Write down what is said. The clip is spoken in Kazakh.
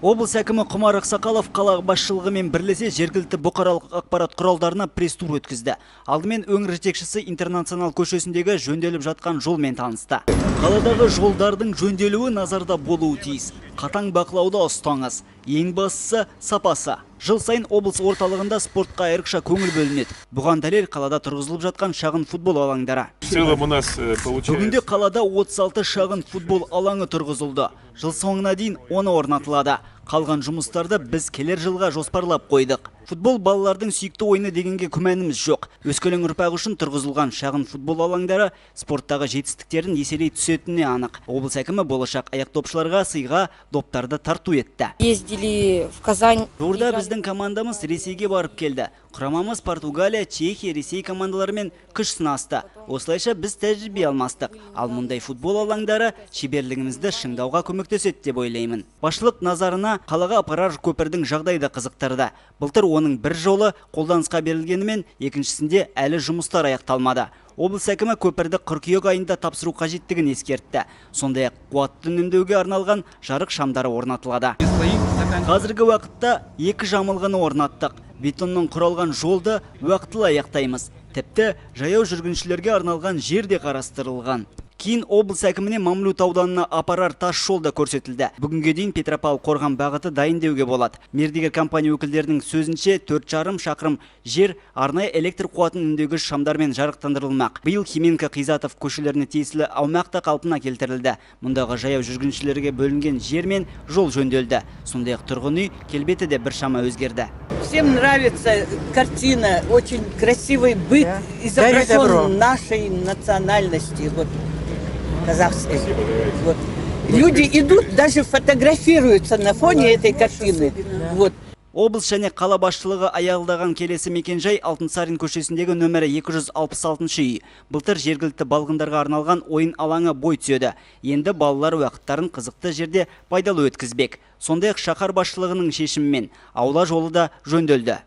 Облыс әкімі Құмар Ақсақалов қала басшылығымен бірлесе жергілікті бұқаралық ақпарат құралдарына пресс-тур өткізді. Алдымен өңір жетекшісі Интернационал көшесіндегі жөнделіп жатқан жолмен танысты. Қаладағы жолдардың жөнделуі назарда болуы тиіс. Қатаң бақылауда ұстаңыз. Ең бастысы сапасы. Жыл сайын облыс орталығында спортқа айрықша көңіл бөлінеді. Бұған дәлел қалада тұрғызылып жатқан шағын футбол алаңдары. Бүгінде қалада 36 шағын футбол алаңы тұрғызылды. Жыл соңына дейін оны орнатылады. Қалған жұмыстарды біз келер жылға жоспарлап қойдық. Футбол балалардың сүйікті ойыны дегенге күмәніміз жоқ. Өскелең ұрпақ үшін тұрғызылған шағын футбол алаңдары спорттағы жетістіктерін еселей түсетініне анық. Облыс әкімі болашақ аяқдопшыларға сыйға доптарды тарту етті. Ездили в Казань. Жуырда біздің командамыз Ресейге барып келді. Құрамамыз Португалия, Чехия, Ресей командаларымен күш сынасты. Осылайша біз тәжірибе алмастық. Ал мұндай футбол алаңдары шеберлігімізді шыңдауға көмектеседі деп ойлаймын. Басшылық назарына қалаға апарар көпірдің жағдайды қызықтырды. Былтыр оның бір жолы қолданысқа берілгенімен, екіншісінде әлі жұмыстар аяқталмады. Облыс әкімі көпірді қыркүйек айында тапсыру қажеттігін ескертті. Сондай-ақ қуатты үнемдеуге арналған жарық шамдары орнатылады. Қазіргі уақытта 2 жамылғыны орнаттық. Бетоннан құралған жолды уақытылы аяқтаймыз. Тіпті жаяу жүргіншілерге арналған жер де қарастырылған. Кейін облыс әкіміне Мамлют ауданына апарар тас жол да көрсетілді. Бүгінге дейін Петропавл Қорған бағыты дайын деуге болады. Мердігер компания өкілдерінің сөзінше 4,5 шақырым жер арнайы электр қуатын үнемдеугіш шамдармен жарықтандырылмақ. Биыл Хименко Қизатов көшелеріне тиесілі аумақ та қалпына келтірілді. Мұндағы жаяу жүргіншілерге бөлінген жер мен жол жөнделді. Сондай-ақ тұрғын үй келбеті де біршама өзгерді. Всем нравится картина, очень красивый быт, изображен нашей национальности, вот, казахской. Вот. Люди идут, даже фотографируются на фоне этой картины. Вот. Облыс және қала басшылығы аяғылдаған келесі мекенжай Алтынсарин көшесіндегі нөмірі 266 үй. Былтыр жергілікті балғындарға арналған ойын алаңы бой түседі. Енді балалар уақыттарын қызықты жерде пайдалы өткізбек. Сондай-ақ шаһар басшылығының шешімімен аула жолы да жөнделді.